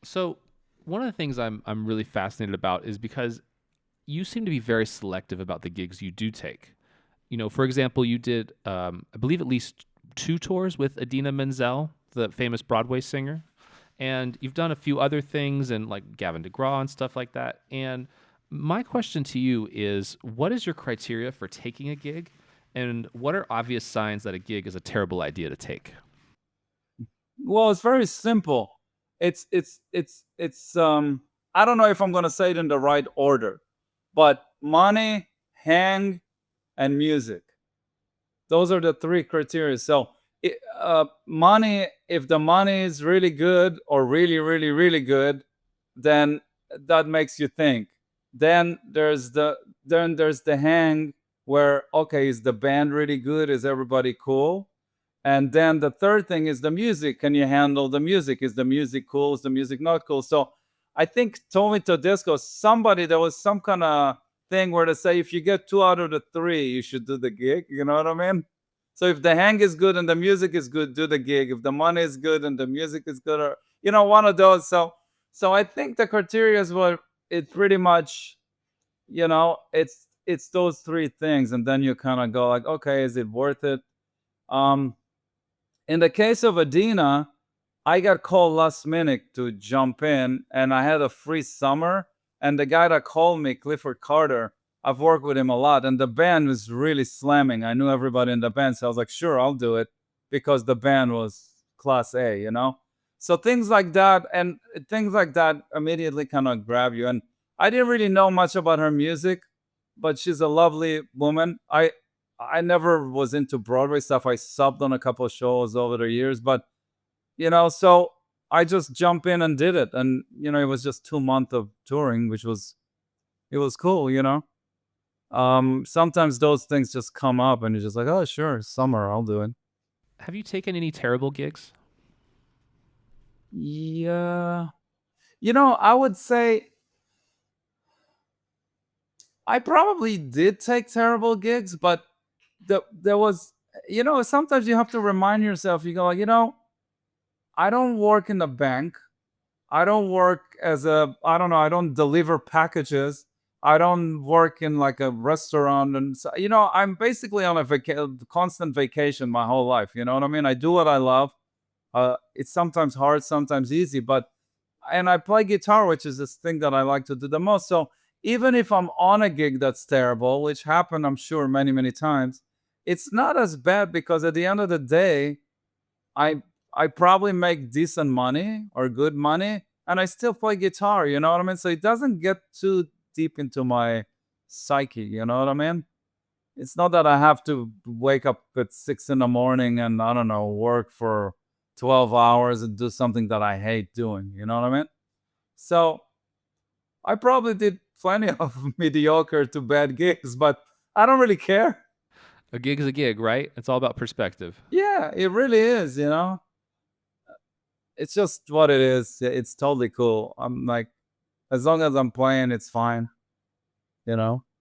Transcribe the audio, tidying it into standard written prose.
So one of the things I'm really fascinated about is because you seem to be very selective about the gigs you do take. For example, you did, I believe, at least two tours with Adina Menzel, the famous Broadway singer, and you've done a few other things and like Gavin DeGraw and stuff like that. And my question to you is, what is your criteria for taking a gig, and what are obvious signs that a gig is a terrible idea to take? Well, it's very simple. It's I don't know if I'm gonna say it in the right order, but money, hang, and music. Those are the three criteria. So, money, if the money is really good or really, really, really good, then that makes you think. Then there's the hang where, okay, is the band really good? Is everybody cool? And then the third thing is the music. Can you handle the music? Is the music cool? Is the music not cool? So I think Tommy Todesco, somebody, there was some kind of thing where they say if you get two out of the three, you should do the gig. You know what I mean? So if the hang is good and the music is good, do the gig. If the money is good and the music is good, or one of those. So I think the criteria is what it pretty much, it's those three things, and then you kind of go like, okay, is it worth it? Um, in the case of Adina, I got called last minute to jump in, and I had a free summer. And the guy that called me, Clifford Carter, I've worked with him a lot, and the band was really slamming. I knew everybody in the band, so I was like, sure, I'll do it because the band was class A. So things like that immediately kind of grab you. And I didn't really know much about her music, but she's a lovely woman. I never was into Broadway stuff. I subbed on a couple of shows over the years, but so I just jump in and did it, and it was just 2 months of touring, which was it was cool. Sometimes those things just come up, and you're just like, oh, sure, summer, I'll do it. Have you taken any terrible gigs? Yeah, I would say I probably did take terrible gigs, but there was, sometimes you have to remind yourself. You go, like, I don't work in the bank. I don't work as I don't know, I don't deliver packages. I don't work in like a restaurant. And, so, I'm basically on a constant vacation my whole life. You know what I mean? I do what I love. It's sometimes hard, sometimes easy, and I play guitar, which is this thing that I like to do the most. So even if I'm on a gig that's terrible, which happened, I'm sure, many, many times, it's not as bad because at the end of the day, I I probably make decent money or good money, and I still play guitar. You know what I mean? So it doesn't get too deep into my psyche. You know what I mean? It's not that I have to wake up at 6 in the morning and, I don't know, work for 12 hours and do something that I hate doing. You know what I mean? So I probably did plenty of mediocre to bad gigs, but I don't really care. A gig is a gig, right? It's all about perspective. Yeah, it really is. It's just what it is. It's totally cool. I'm like, as long as I'm playing, it's fine. You know.